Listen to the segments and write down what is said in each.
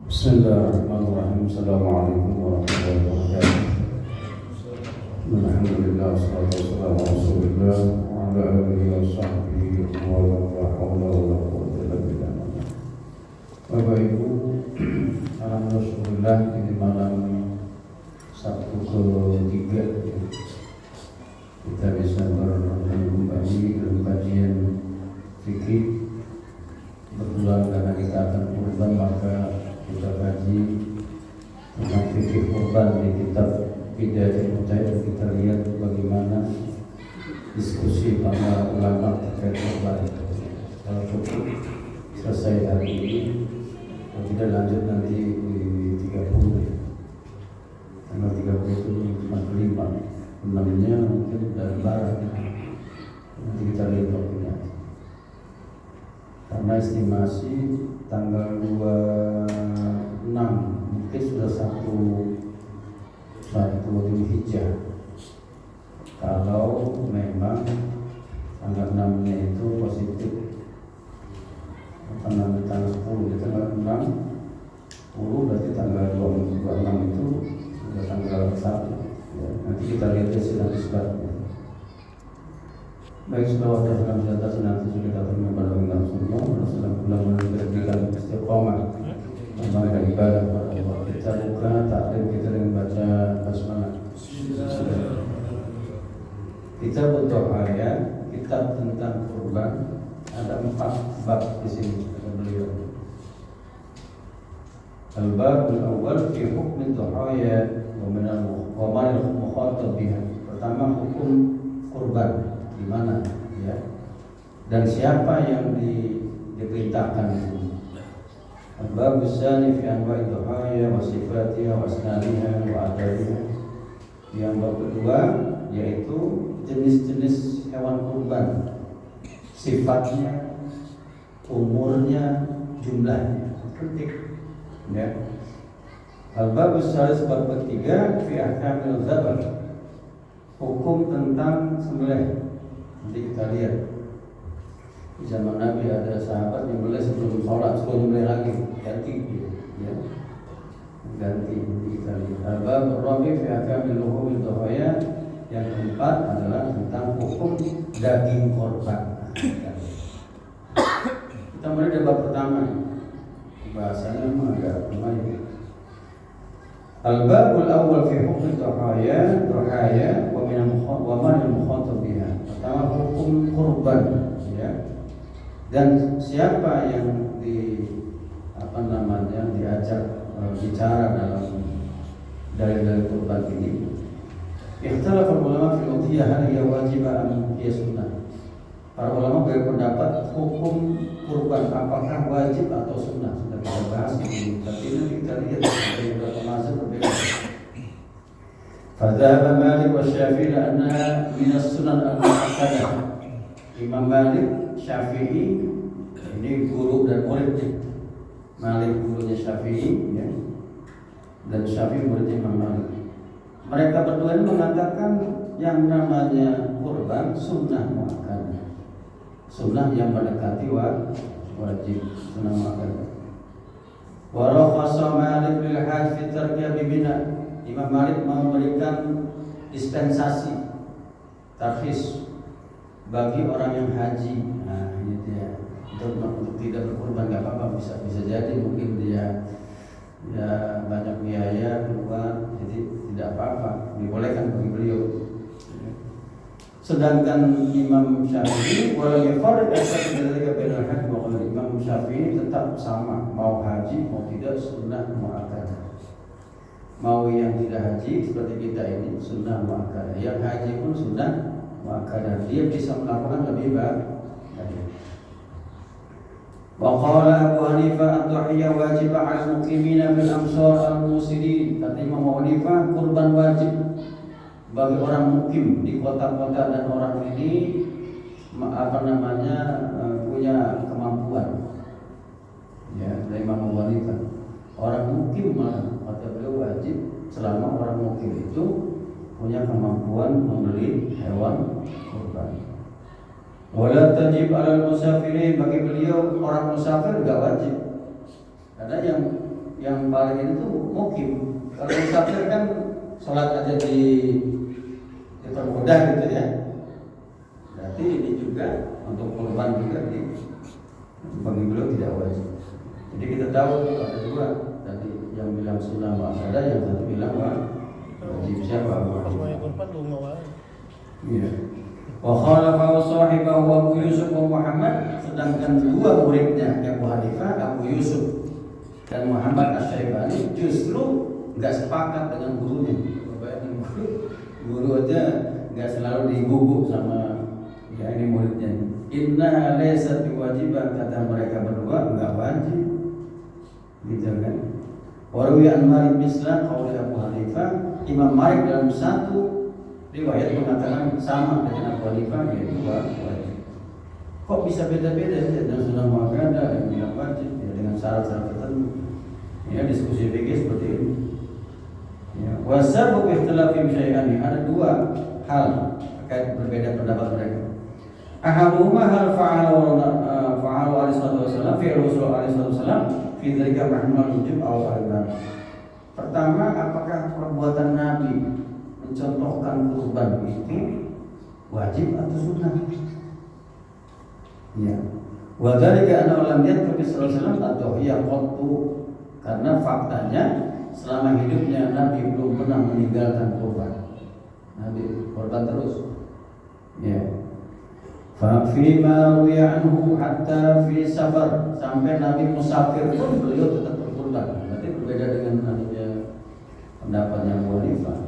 Bismillahirrahmanirrahim. Assalamualaikum warahmatullahi wabarakatuh. Alhamdulillah, wassalatu wassalamu ala Rasulillah wa ala alihi wa sahbihi wa la hawla wa la quwwata illa billah. Bapak Ibu, alhamdulillah ini malam Sabtu ke-3 kita bisa kembali dalam kajian fikih. Kebetulan karena kita akan kurban, maka kita kaji tentang fikih kurban di kitab Bidayatul Mujtahid. Kita lihat bagaimana diskusi para ulama terkait kurban. Kalau cukup selesai hari ini, kalau tidak lanjut nanti di 30. Tanggal 30 itu cuma 5, 6-nya mungkin dari barat. Nanti kita lihat waktunya. Karena estimasi tanggal 26 mungkin sudah satu Dzulhijjah. Kalau memang tanggal 6-nya itu positif, tanggal 10, jadi tanggal 10 berarti tanggal 26 itu sudah tanggal 1 ya. Nanti kita lihat sidang isbatnya. Baik, selawat dan salam sejahtera senantiasa kita aturkan kepada Nabi Rasulullah SAW memberikan istiqomah dalam ibadah kepada Allah. Kita buka taklim kita dengan baca basmalah. Kita butuh ayat kitab tentang kurban, ada 4 bab di sini kata beliau. Al-babul awal fi hukm ad-dhahaya wa man al-mukhatab biha. Pertama, hukum kurban di mana ya, dan siapa yang diperintahkan itu. Bab tsani fi anwa'i dhahaya wa sifatiha wa asnaniha wa adadiha. Yang bab kedua yaitu jenis-jenis hewan kurban, sifatnya, umurnya, jumlahnya. Penting ya. Al-bab tsalis, bab ketiga, fi ahkamil dzabh, hukum tentang sembelih. Nanti kita lihat di zaman Nabi ada sahabat yang beli sebelum sholat, suruh nyembelih lagi, ganti ya. Ganti, nanti kita lihat. Al-bab ar-rabi' fi ahkamil luhumid dhahaya. Yang keempat adalah tentang hukum daging korban. Kita mulai dari bab pertama. Bahasanya memang agak lumayan. Al-babul awal fi hukm dhahaya wa man al-mukhatab biha. Pertama, hukum kurban ya. Dan siapa yang diajak bicara dalam dalil-dalil kurban ini. Ikhtalafa ulama fil udhiyah hal hiya wajibah am hiya sunnah. Para ulama berpendapat hukum kurban apakah wajib atau sunnah. Sudah kita bahas ini, tapi nanti kita lihat dari beberapa mazhab berbeda. Fadzhaba Malik wa Syafi'i annaha min as-sunan al-mu'akkadah. Imam Malik, Syafi'i, ini guru dan murid. Malik gurunya Syafi'i ya. Dan Syafi'i muridnya Imam Malik. Mereka berdua ini mengatakan yang namanya kurban sunnah mu'akkadah. Sunnah yang mendekati wajib, sunnah mu'akkadah. Wa rakhasa Malik lil hajj fi tarkiya bi Mina. Imam Malik memberikan dispensasi, tarkhis bagi orang yang haji. Nah, ini dia. Untuk tidak berkurban enggak apa-apa, bisa jadi mungkin dia banyak biaya keluar, jadi tidak apa-apa, dibolehkan bagi beliau. Sedangkan Imam Syafi'i wala yafarriq dzalika bainal hajj wa ghairi. Imam Syafi'i tetap sama, mau haji mau tidak sunnah mu'akkadah. Mau yang tidak haji seperti kita ini sunnah mu'akkadah, yang haji pun sunnah mu'akkadah. Dia bisa melakukan lebih baik. Wa qala Abu Hanifah ad-dhahiyah wajibah 'ala al-muqimina bil amsar al-musidin. Kata Imam Abu Hanifah, kurban wajib bagi orang mukim di kota-kota dan orang ini punya kemampuan. Ya, dari Imam Abu Hanifah. Orang mukim malah kata beliau wajib selama orang mukim itu punya kemampuan membeli hewan kurban. Wala tajib 'alal musafirin, bagi beliau orang musafir enggak wajib. Karena yang yang paling ini tuh mukim. Kalau musafir kan sholat aja dipermudah gitu ya. Berarti ini juga untuk korban juga bagi beliau tidak wajib. Jadi kita tahu ada dua tadi, yang bilang sunnah muakkadah, yang satu bilang wajib. Siapa? Iya. Wa khalafa sahibahu Abu Yusuf wa Muhammad, sedangkan dua muridnya Abu Hanifah, Abu Yusuf dan Muhammad Asy-Syaibani justru enggak sepakat dengan gurunya. Bayangin, guru aja enggak selalu diguguk sama ya ini muridnya. Inna laysat biwajibah, kata mereka berdua enggak wajib. Gitu kan. Wa ruwiya an Malik misla qauli Abu Hanifah, Imam Malik dalam satu riwayat mengatakan sama dengan Abu Hanifah, yaitu wajib. Kok bisa beda-beda ya? Dan sunnah muakkadah yang bilang wajib ya, dengan syarat-syarat tertentu. Ya, diskusi fikih seperti ini. Ya, wasabu ikhtilafim syai'ani, ada dua hal terkait berbeda pendapat mereka. Ahaduhuma hal fa'alu alaihi wasallam fi Rasul alaihi wasallam fi dzalika mahmul wujub aw al. Pertama, apakah perbuatan Nabi mencontohkan kurban itu wajib atau sunnah? Ya. Wa dzalika anna lam yadhkur sallallahu alaihi wasallam at-tahiyya qattu, karena faktanya selama hidupnya Nabi belum pernah meninggalkan kurban. Nabi kurban terus. Ya. Fa fi ma ruwiya anhu hatta fi safar, sampai Nabi musafir pun beliau tetap berkurban. Berarti berbeda dengan pendapatnya Abu Hanifah.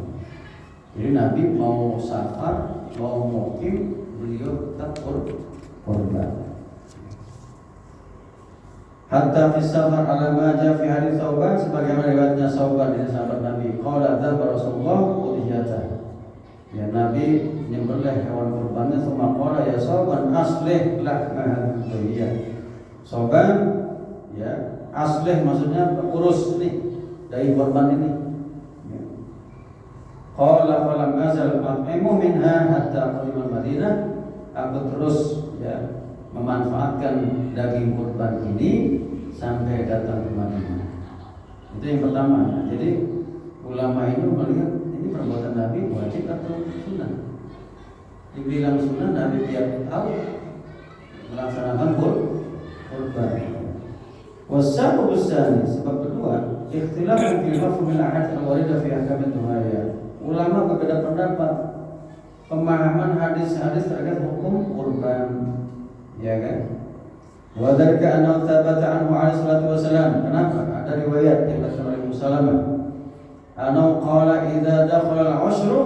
Jadi Nabi mau safar, mau mukim, beliau tetap kurban. Hatta fi safar ala ma ja fi hadits Tsauban, sebagaimana riwayatnya Tsauban dari sahabat Nabi, qala dzaba Rasulullah udhiyatan. Ya, Nabi menyembelih hewan kurbannya, semua qala ya Tsauban aslih lahma hadhihi. Tsauban ya, aslih maksudnya urus nih dari kurban ini. Qala falam azal at'imu minha hatta qadima Madinah, aku terus ya memanfaatkan daging kurban ini sampai datang ke Madinah. Itu yang pertama. Jadi ulama ini melihat ini perbuatan Nabi wajib atau sunnah. Dibilang sunnah, Nabi tiap tahun melaksanakan kurban. Wasabu besani, sebab kedua, ikhtilaf fil mafhum al-ahad al-warida fi ahkam ad-duhaya. Ulama berbeda pendapat pemahaman hadis-hadis terkait hukum kurban, ya kan? Wa dzalika anna thabata anhu alaihi salatu wasalam. Kenapa? Ada riwayat yang datang dari Musalamah. Anau qala idza dakhala al-'ashru,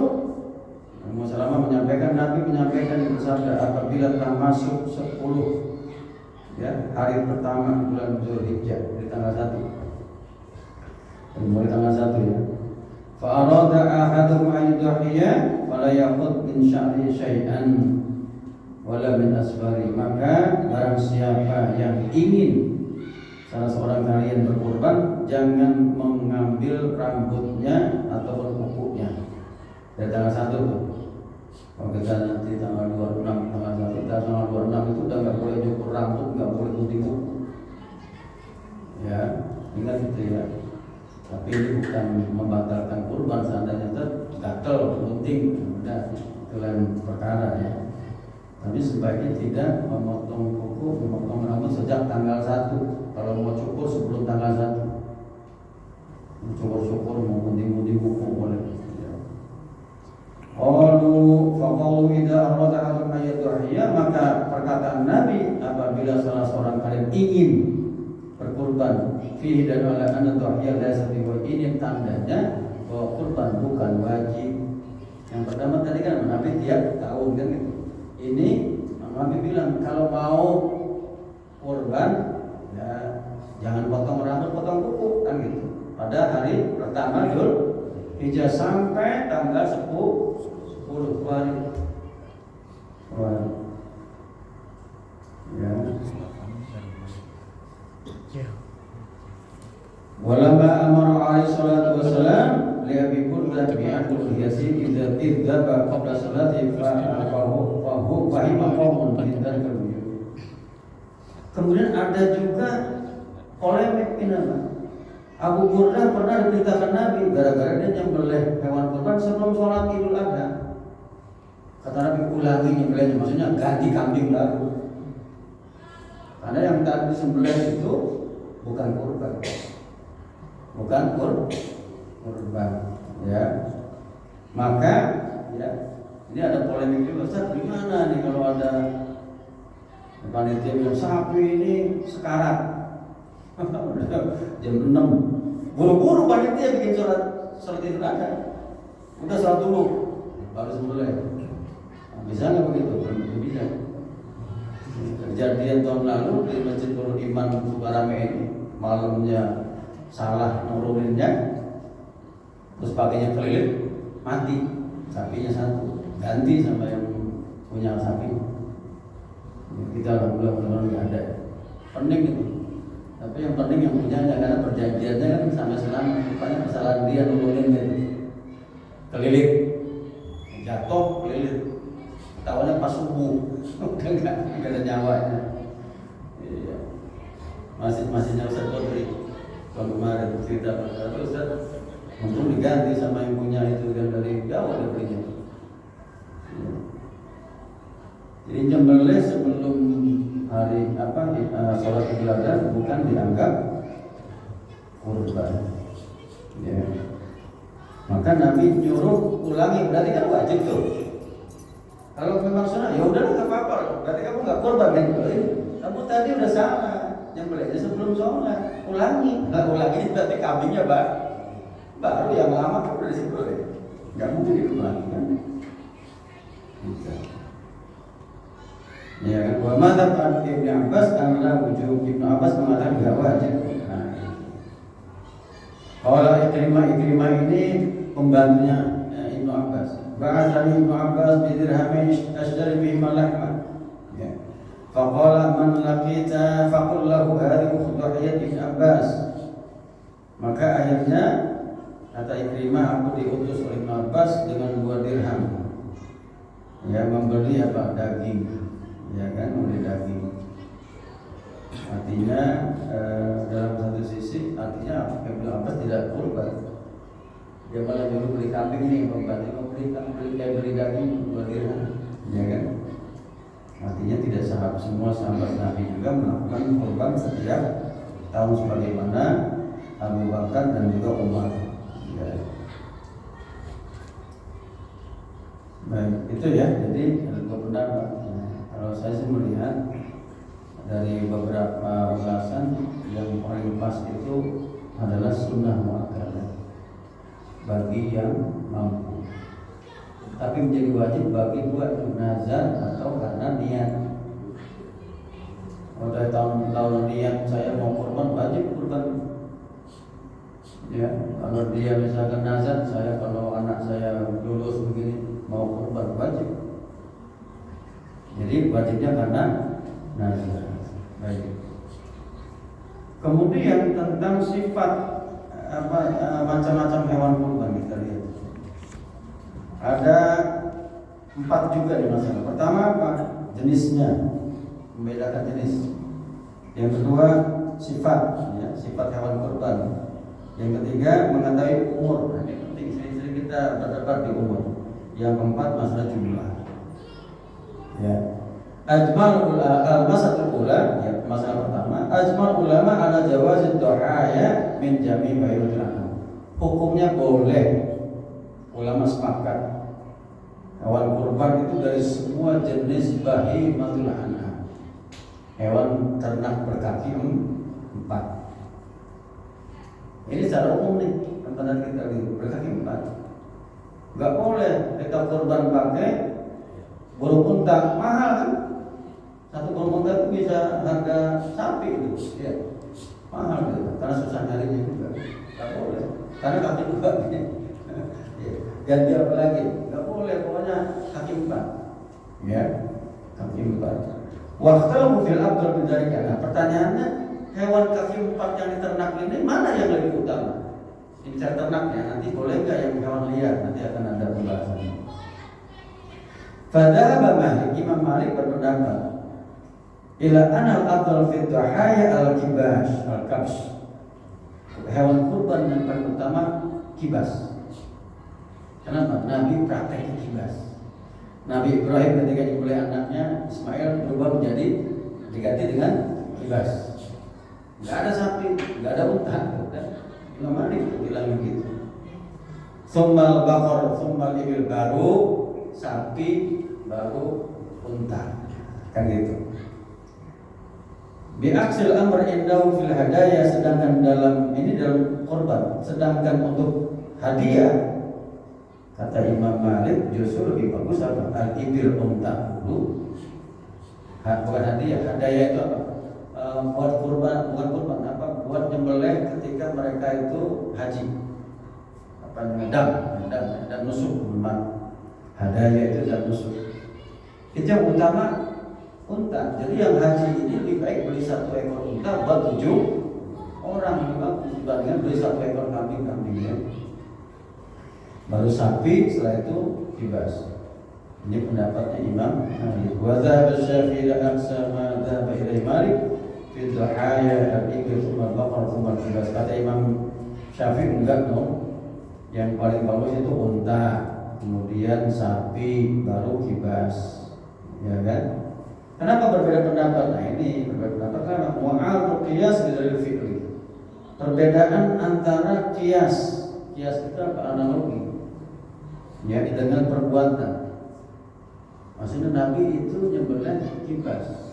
Musalamah menyampaikan, Nabi menyampaikan itu bersabda, apabila telah masuk 10 ya, hari pertama bulan Dzulhijjah, di tanggal 1. Mulai tanggal 1 ya. Fa arada ahaduhum an yudhiya fala yaqud min sya'ri syai'an wala min asfari, maka barang siapa yang ingin salah seorang kalian berkurban, jangan mengambil rambutnya ataupun kukunya dari tanggal 1 tuh. Kalau kita nanti tanggal 26, tanggal 26 itu udah nggak boleh cukur rambut, nggak boleh gunting kuku. Ya, ingat itu ya. Tapi ini bukan membatalkan kurban, seandainya gatel, gunting, udah itu lain perkara ya. Tapi sebaiknya tidak memotong kuku, memotong rambut sejak tanggal 1. Kalau mau cukur sebelum tanggal 1. Cukur-cukur, mau gunting-gunting kuku boleh. Faqalu idza arada ahadun an yudhiya, maka perkataan Nabi, apabila salah seorang kalian ingin berkurban, fihi dan ala anna dhuhiyah laysa biwajib, ini tandanya bahwa kurban bukan wajib. Yang pertama tadi kan Nabi tiap tahun kan gitu. Ini Nabi bilang kalau mau kurban ya jangan potong rambut, potong kuku kan gitu. Pada hari pertama Dzulhijjah sampai tanggal 10 hari. Ya. Walamma amara alaihi salatu wassalam li Abi Burdah bi anhu yasin idza tidzaba qabla salati fahu fahima qaumun min dzalika. Kemudian ada juga polemik kenapa? Abu Burdah pernah diberitakan Nabi gara-gara dia nyembelih hewan kurban sebelum sholat Idul Adha. Kata Nabi, ulangi nyembelihnya, maksudnya ganti kambing baru. Karena yang tadi disembelih itu bukan kurban, bukan kurban, ya. Maka, ya, ini ada polemik juga, Ustaz, gimana nih kalau ada panitia bilang sapi ini sekarat, jam 6, buru-buru panitia bikin sholat Idul Adha, udah sholat dulu, baru sembelih. Bisa nggak begitu? Belum bisa. Kejadian tahun lalu di Masjid Nurul Iman Sukarame ini, malamnya salah nuruninnya, terus pakainya keliling, mati, sapinya satu, ganti sama yang punya sapi. Kita alhamdulillah nggak ada. Penting itu. Tapi yang penting yang punyanya, karena perjanjiannya kan sampai selama, rupanya kesalahan dia nurunin itu, keliling, jatuh keliling. Tahunya pas subuh, udah nggak ada nyawanya. Iya. Masihnya Ustaz Kodri tahun kemarin cerita pada Ustaz, untung diganti sama yang punya itu kan dari jauh dia belinya. Iya. Jadi nyembelih sebelum hari sholat Idul Adha bukan dianggap kurban. Ya. Maka Nabi nyuruh ulangi, berarti kan wajib tuh. Kalau memang sunnah, ya udah nggak apa-apa. Berarti kamu nggak korban kan? Kamu tadi udah salah, nyembelihnya sebelum sholat. Ulangi, nggak ulangi berarti kambingnya baru yang lama kan udah disembelih. Nggak mungkin diulangi kan? Bisa. Ya kan? Wa madzhab Ibnu Abbas adalah wujub. Ibnu Abbas mengatakan nggak wajib. Kalau Ikrimah ini pembantunya Ibnu Abbas. Ba'athani Ibnu Abbas bidirhamin ashdari bihima lahma. Ya. Faqala man laqita faqul lahu hadhihi udhiyat Ibnu Abbas. Maka akhirnya kata Ikrimah, aku diutus oleh Ibnu Abbas dengan 2 dirham. Ya, membeli apa? Daging. Ya kan, membeli daging. Artinya dalam satu sisi artinya Ibnu Abbas tidak kurban. Dia malah dulu beli kambing nih, pembantu mau beli daging 2 dirham, ya kan? Artinya tidak semua sahabat Nabi juga melakukan kurban setiap tahun sebagaimana Abu Bakar dan juga Umar. Ya. Baik, itu ya. Jadi dua pendapat. Kalau saya sih melihat dari beberapa ulasan yang paling pas itu adalah sunnah muakkadah bagi yang mampu, tapi menjadi wajib bagi buat nazar atau karena niat. Kalau tahun niat saya mau kurban, wajib kurban. Ya, kalau dia misalkan nazar, saya kalau anak saya lulus begini mau kurban, wajib. Jadi wajibnya karena nazar. Baik. Kemudian tentang sifat macam-macam hewan kurban kita lihat. Ada 4 juga di masalah. Pertama apa? Jenisnya, membedakan jenis. Yang kedua sifat, ya, sifat hewan kurban. Yang ketiga mengetahui umur. Nah, ini penting. Sering-sering kita berdebat di umur. Yang keempat masalah jumlah. Ya. Masalah ula, ya, masalah pertama, ajmal ulama ala jawazid du'aya min jami' bayyinatil anam. Hukumnya boleh, ulama sepakat hewan kurban itu dari semua jenis bahimatul anam, hewan ternak berkaki 4. Ini secara umum nih, teman-teman kita berkaki 4. Gak boleh kita kurban pakai burung unta, mahal kan? Satu burung unta itu bisa harga sapi itu, ya, mahal gitu. Karena susah nyarinya juga. Gak boleh, karena kaki 2 ya. Ganti apa lagi? Gak boleh, pokoknya kaki 4, ya, kaki 4. Waktu fil abdul menjadikan. Nah, pertanyaannya, hewan kaki 4 yang diternak ini mana yang lebih utama? Ini cara ternaknya, nanti boleh nggak yang hewan liar? Nanti akan ada pembahasannya. Fadhahaba Malik, Imam Malik berpendapat ila anal afdal fi dhahaya al-kibash al-kabsh. hewan kurban yang paling utama kibas. Kenapa? Nabi praktek kibas. Nabi Ibrahim ketika nyembelih anaknya Ismail berubah menjadi diganti dengan kibas. Nggak ada sapi, nggak ada unta. Imam Malik bilang gitu. Summal bakor, summal ibil, baru sapi, baru unta, kan gitu. Bi'aksil amr indahu fil hadaya, sedangkan dalam korban, sedangkan untuk hadiah kata Imam Malik justru lebih bagus apa? Al-ibil, unta dulu. Bukan hadiah, hadaya itu apa? Buat kurban, bukan kurban, apa? Buat nyembelih ketika mereka itu haji. Apa namanya? Dam nusuk, hadaya itu dam nusuk. Itu yang utama unta. Jadi yang haji ini lebih baik beli 1 ekor unta buat 7 orang dibandingkan beli 1 ekor kambing-kambingnya. Baru sapi, setelah itu kibas. Ini pendapatnya Imam Malik. Wa dzahaba Syafi'i aqsa ma dzahaba ilaihi Malik fi dhahaya al-ibil thumma al-baqar thumma al-kibas. Kata Imam Syafi'i enggak dong. Yang paling bagus itu unta, kemudian sapi, baru kibas. Ya kan? Kenapa berbeda pendapat? Nah ini berbeda pendapat karena mu'al qiyas dari fi'li. Perbedaan antara qiyas itu apa? Analogi. Ya, dengan perbuatan. Maksudnya Nabi itu nyembelih kibas.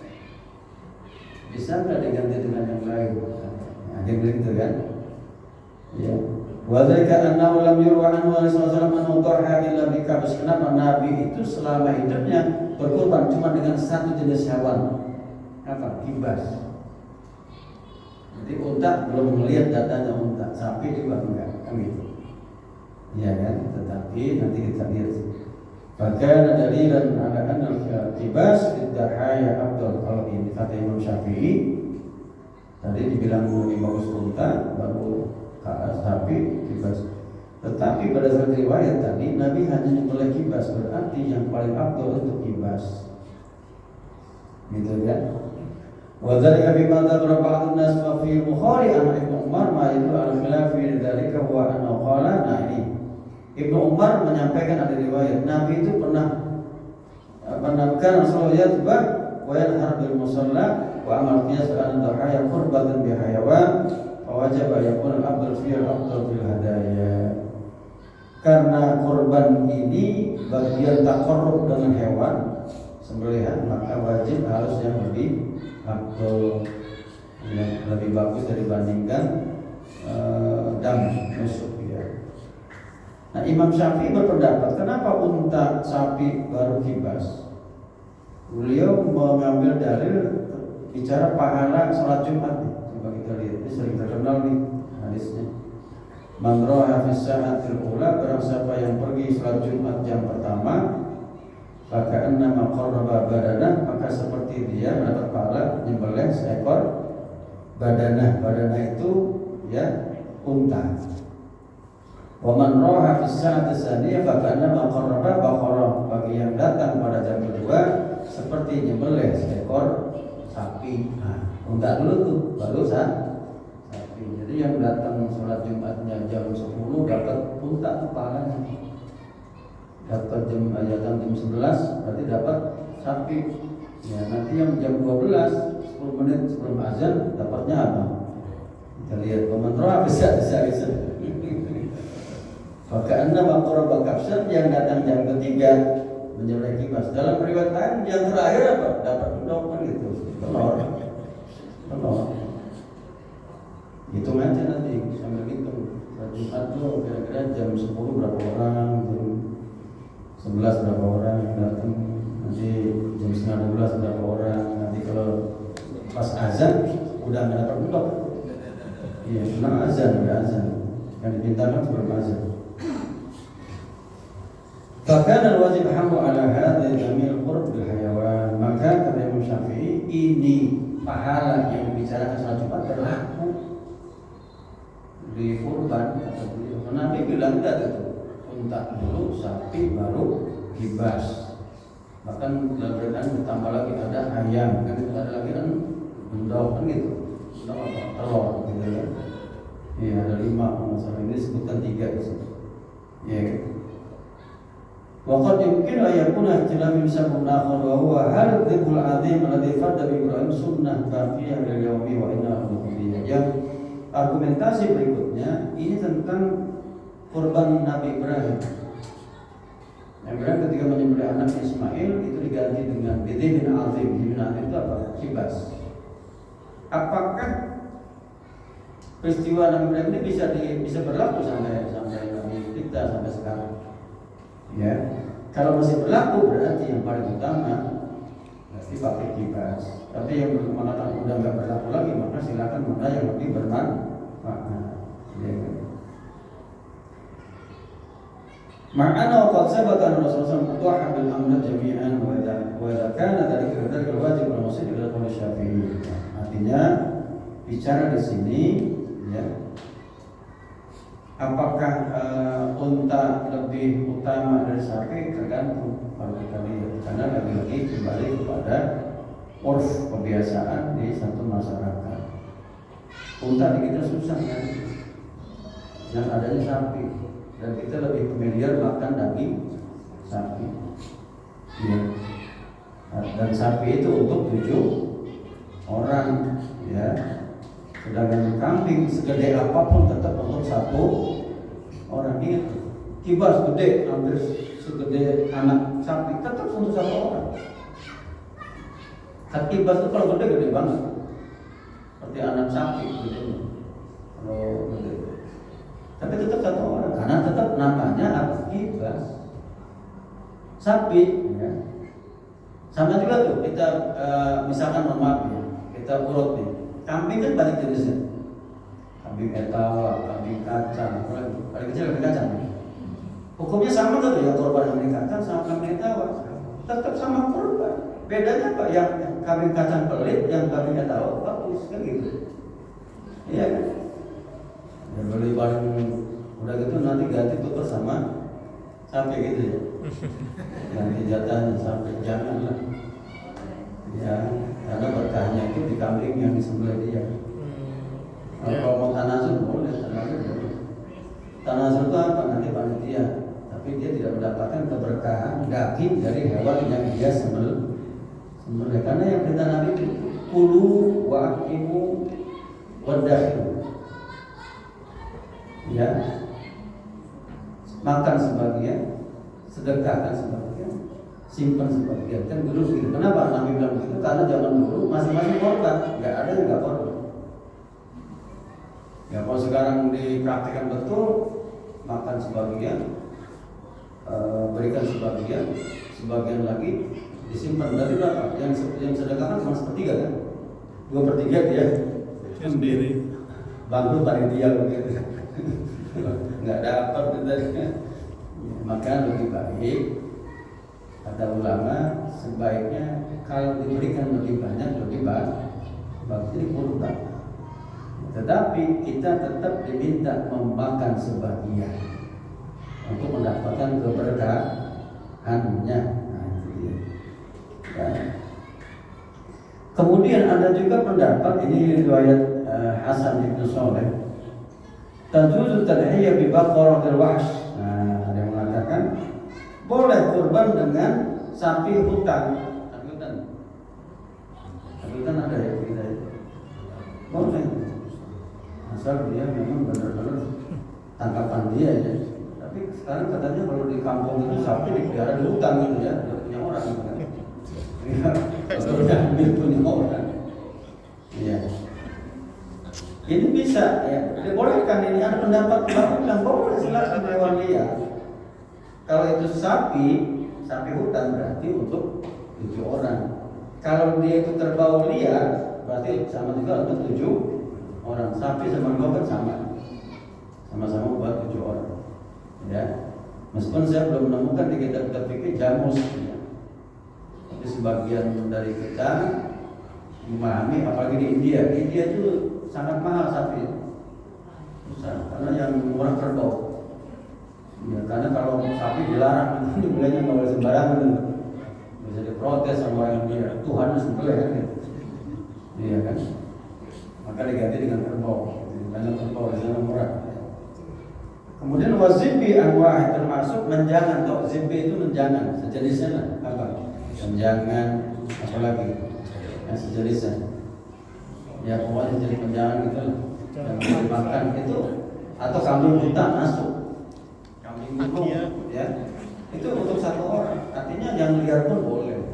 Bisa nggak diganti dengan yang lain? Nah, gitu kan? Ya. Wa dzalika annahu lam yurwa anhu sallallahu alaihi wasallam illa bi kabs. Kenapa Nabi itu selama hidupnya berkurban cuma dengan satu jenis hewan? Apa? Kibas. Jadi unta belum melihat datanya unta, sapi juga enggak, kan gitu. Ya kan? Tetapi nanti kita lihat. Bahkan dalilan ala anna al-kibas bid-dahaya afdal. Kalau ini kata Imam Syafi'i, tadi dibilang lebih bagus unta, baru sapi, kibas. Tetapi pada saat riwayat tadi Nabi hanya nyembelih kibas, berarti yang paling afdal untuk kibas. Gitu kan? Wa dzalika bima dzakara ba'd an-nas wa fi Bukhari an Ibnu Umar ma yadullu ala khilafi dzalika wa anna qala. Nah ini Ibnu Umar menyampaikan ada riwayat Nabi itu pernah menamkan Rasulullah yatba wa yanhar bil musalla wa amal qiyas an dhahaya qurbatan bi hayawan fa wajaba yakun al-afdal fi al-afdal fil hadaya. Karena kurban ini bagian taqarrub dengan hewan sembelihan, maka wajib harus yang lebih afdal, yang lebih bagus dibandingkan dam nusuk. Nah Imam Syafi'i berpendapat kenapa unta, sapi, baru kibas? Beliau mengambil dalil bicara pahala sholat Jumat. Coba kita lihat, ini sering terkenal nih hadisnya. Man raha fi sa'atil ula, barang siapa yang pergi sholat Jumat jam pertama, maka annama qarraba badanah, maka seperti dia mendapat pahala nyembelih seekor badanah. Badanah itu ya unta. Wa man raha fi sa'ati tsaniyah fa kana qarraba baqarah. Bagi yang datang pada jam kedua seperti nyembelih seekor sapi. Nah, unta dulu tuh baru sapi. Jadi yang datang sholat Jumatnya jam 10 dapat unta tuh pahalanya. Dapat jam 11 berarti dapat sapi. Ya, nanti yang jam 12 10 menit sebelum azan dapatnya apa? Kita lihat wa man raha fi sa'ati. Maka anda maqraba kapsan yang datang jam ketiga menyembelih kibas. Dalam riwayat lain yang terakhir apa? Dapat endok gitu. Telur. Hitung aja nanti sambil hitung. Jumat tuh kira-kira jam 10 berapa orang, jam 11 berapa orang yang datang, nanti jam 11 berapa orang. Nanti kalau pas azan udah nggak dapat endok. Iya, senang azan, udah azan. Yang dipintakan sebelum azan. Bahkan al-wajib hamlu ala hadhi jamil qurb bil hayawan. Maka kata Imam Syafi'i, ini pahala yang dibicarakan salat Jumat berlaku di kurban. Kata beliau, Nabi bilang enggak itu unta dulu, sapi, baru kibas. Bahkan dalam beredar ditambah lagi ada ayam, kan itu ada lagi kan endok kan gitu, endok apa telur gitu ya. Iya, ada 5 masalah ini disebutkan 3 di sini. Ya. Waqad yumkin an yakuna ikhtilafun sabun akhar wa huwa hal dhikrul azim alladhi farda bi Ibrahim sunnah baqiyah lil yaumi wa inna al-qudiyah. Yang argumentasi berikutnya ini tentang kurban Nabi Ibrahim. Nabi Ibrahim ketika menyembelih anak Ismail itu diganti dengan bidhin azim. Bidhin azim itu apa? Kibas. Apakah peristiwa Nabi Ibrahim ini bisa berlaku sampai Nabi kita sampai sekarang? Ya, kalau masih berlaku berarti yang paling utama berarti pakai kibas. Tapi yang mengatakan udah nggak berlaku lagi, maka silakan mana yang lebih bermanfaat. Ya. Ma'ana qad sabata Rasulullah sallallahu bil amr jami'an wa idza kana dzalika wajib wal musid ila qaul Syafi'i. Artinya bicara di sini ya. Apakah unta lebih utama dari sapi tergantung kalau kita lihat, karena lagi-lagi kembali kepada urf kebiasaan di satu masyarakat. Unta di kita susah kan, yang adanya sapi, dan kita lebih familiar makan daging sapi. Ya. Dan sapi itu untuk 7 orang, ya. Sedangkan kambing segede apapun tetap untuk 1 orang. Ini kibas gede, hampir segede anak sapi, tetap untuk 1 orang. Kibas itu kalau gede banget, seperti anak sapi gitu. Kalau gede, tapi tetap 1 orang, karena tetap namanya kibas. Sapi, ya. Sama juga tuh kita misalkan maaf ya, kita urut nih. Kambing kan banyak jenisnya. Kambing etawa, kambing kacang, paling kecil kambing kacang. Hukumnya sama tuh ya, korban kambing kacang sama kambing etawa. Tetap sama korban. Bedanya apa? Yang kambing kacang pelit, yang kambing etawa bagus kan gitu. Iya kan? Ya beli paling udah gitu nanti ganti tuker sama sampai gitu ya. Ganti jatahnya sampai, janganlah. Ya, karena berkahnya itu di kambing yang disembelih dia. Kalau mau tanazul boleh, tanazul itu apa? Nanti panitia, tapi dia tidak mendapatkan keberkahan daging dari hewan yang dia sembelih. Karena yang perintah Nabi itu kulu wa aqimu wadakhilu. Ya, makan sebagian, sedekahkan sebagian, simpan sebagian, kan dulu gitu. Kenapa Nabi bilang begitu? Karena zaman dulu masing-masing korban, nggak ada yang nggak korban. Ya kalau sekarang dipraktikkan betul, makan sebagian, berikan sebagian lagi disimpan. Berarti berapa? Yang sedekahkan cuma 1/3 kan? 2/3 dia sendiri. Bangkrut panitia begitu, nggak dapat gitu. Maka lebih baik, kata ulama, sebaiknya kalau diberikan lebih banyak lebih bagus ini kurban. Tetapi kita tetap diminta memakan sebagian untuk mendapatkan keberkahannya. Nah, itu dia. Ya. Kemudian ada juga pendapat, ini riwayat Hasan bin Shalih, tajuzu tadhiyah bi baqaratil wahsh. Nah, ada yang mengatakan boleh kurban dengan sapi hutan. Sapi hutan ada ya kita. Boleh. Asal dia memang benar-benar tangkapan dia ya. Tapi sekarang katanya kalau di kampung itu sapi dipelihara di hutan gitu ya, tidak punya orang gitu kan. Iya, punya orang. Iya. Ini bisa ya, dibolehkan. Ini ada pendapat yang boleh, silakan hewan liar. Kalau itu sapi hutan berarti untuk 7 orang. Kalau dia itu kerbau liar berarti sama juga untuk 7 orang. Sapi sama kerbau sama-sama buat 7 orang. Ya, meskipun saya belum menemukan di kitab-kitab fikih jamus. Ya. Tapi sebagian dari kita memahami, apalagi di India itu sangat mahal sapi, karena yang murah kerbau. Ya, karena kalau sapi dilarang, dibelinya nggak boleh sembarangan, bisa diprotes sama orang India. Tuhan sembelih kan? Iya kan? Maka diganti dengan kerbau. Nah, karena terbawa zina murad. Kemudian wazibi anwa termasuk menjangan. Atau zibi itu menjangan, sejenisnya lah apa? Menjangan, apalagi yang sejenisnya. Ya pokoknya jadi menjangan gitu lah. Yang dimakan itu atau kambing buta masuk. Kambing buta ya. Itu untuk satu orang. Artinya yang lihat pun boleh.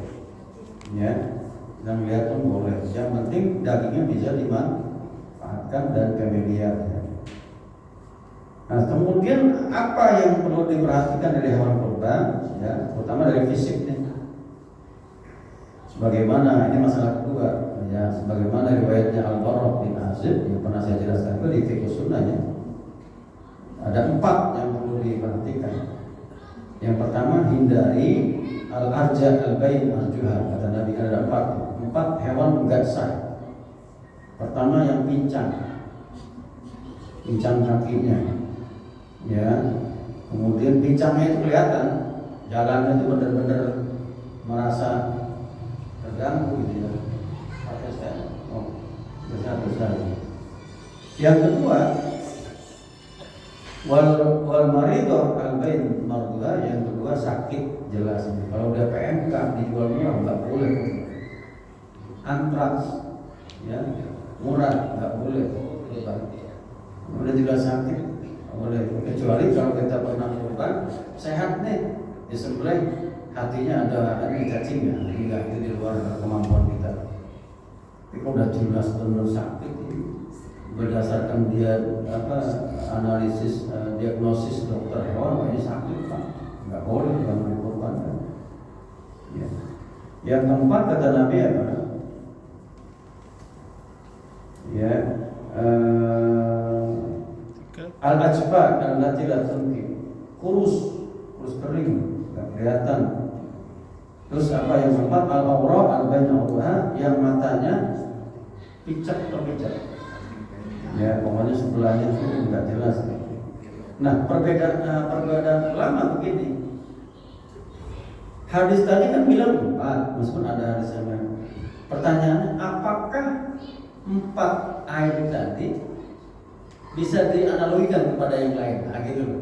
Ya. Yang lihat pun boleh. Yang penting dagingnya bisa dimanfaatkan dan familiar. Ya. Nah, kemudian apa yang perlu diperhatikan dari hewan kurban? Ya, terutama dari fisiknya. Sebagaimana ini masalah kedua, ya, sebagaimana riwayatnya Al-Barra bin Azib yang pernah saya jelaskan itu di Fiqh Sunnah ya. Ada 4 yang perlu diperhatikan. Yang pertama, hindari al-arja al-bayn marjuha. Kata Nabi ada 4 hewan enggak sah. Pertama yang pincang kakinya. Ya, kemudian pincangnya itu kelihatan, jalannya itu benar-benar merasa terganggu gitu ya. Besar. Yang kedua, wal marido al-bain marduha, yang kedua sakit jelas. Kalau udah PMK dijual murah nggak boleh. Antraks, ya murah nggak boleh. Udah jelas sakit boleh, kecuali kalau kita pernah kurban sehat nih disembelih hatinya ada cacingnya, enggak, itu di luar kemampuan kita. Tapi kalau udah jelas benar sakit berdasarkan dia analisis diagnosis dokter hewan ini sakit Pak, nggak boleh jangan dikorbankan. Ya. Yang keempat kata Nabi apa? Ya. Al-ajba allati la tunki, kurus kering, enggak kelihatan. Terus apa yang keempat? Al-awra al-bainahuma, yang matanya picak. Ya, pokoknya sebelahnya itu enggak jelas. Nah, perbedaan ulama begini. Hadis tadi kan bilang 4, meskipun ada hadis yang lain. Pertanyaannya, apakah 4 air tadi bisa dianalogikan kepada yang lain? Nah, gitu loh.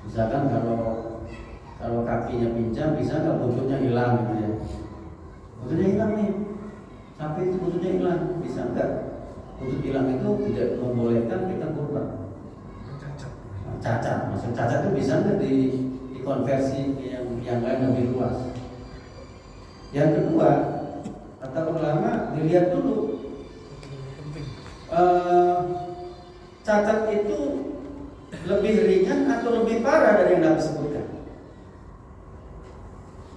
Misalkan kalau kakinya pincang, bisa nggak buntutnya hilang gitu ya? Buntutnya hilang nih, sapi itu buntutnya hilang, bisa nggak? Buntut hilang itu tidak membolehkan kita kurban. Cacat, maksud cacat itu bisa nggak dikonversi yang lain lebih luas? Yang kedua, kata ulama dilihat dulu. Cacat itu lebih ringan atau lebih parah dari yang Nabi sebutkan?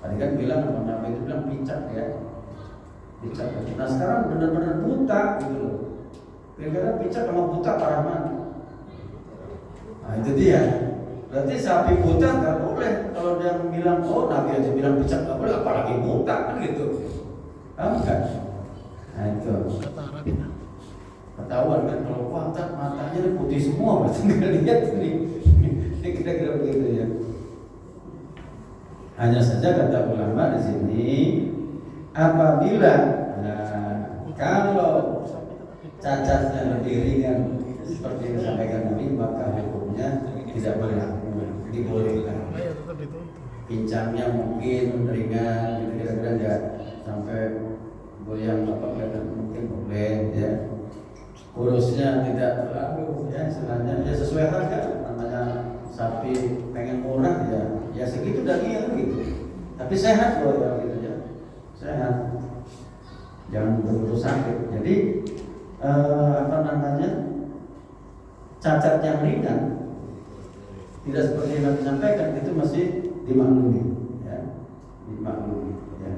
Tadi kan bilang, Nabi itu bilang pincang ya, pincang. Nah sekarang benar-benar buta gitu loh. Kira-kira pincang sama buta parah mana? Nah itu dia. Berarti sapi buta nggak boleh. Kalau dia bilang, oh Nabi aja bilang pincang nggak boleh, apalagi buta kan gitu. Enggak. Nah itu. Ketahuan kan kalau matanya putih semua, masih nggak lihat nih. Kira-kira begitu ya. Hanya saja kata ulama di sini, apabila kalau cacatnya lebih ringan seperti yang disampaikan Nabi, maka hukumnya tidak boleh dibolehkan. Pincangnya mungkin ringan, kira-kira nggak sampai goyang mungkin boleh ya. Kurusnya tidak terlalu ya, istilahnya ya sesuai harga, namanya sapi pengen murah ya segitu dagingnya gitu. Tapi sehat loh ya gitu ya, sehat, jangan betul sakit. Jadi cacat yang ringan tidak seperti yang Nabi sampaikan itu masih dimaklumi ya, dimaklumi ya.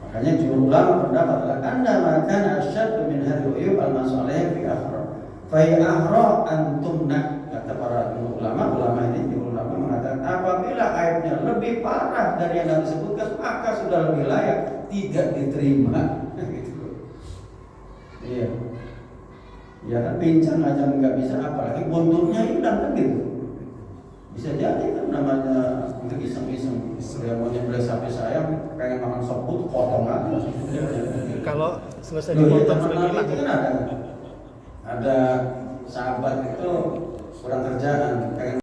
Makanya jumhur ulama pendapat adalah anda makan asyad min hadil uyub al-masalih fi akhra fa ahra antumna. Kata para ulama ini jumhur ulama mengatakan apabila aibnya lebih parah dari yang Nabi sebutkan maka sudah lebih layak tidak diterima. Gitu. Iya. Ya kan pincang aja nggak bisa, apalagi buntutnya hilang kan gitu. Bisa jadi kan namanya untuk iseng-iseng. Dia mau nyembelih sapi saya pengen makan sop but, potong aja. Kalau selesai dipotong sudah hilang. Itu kan ada. ada sahabat itu kurang kerjaan, pengen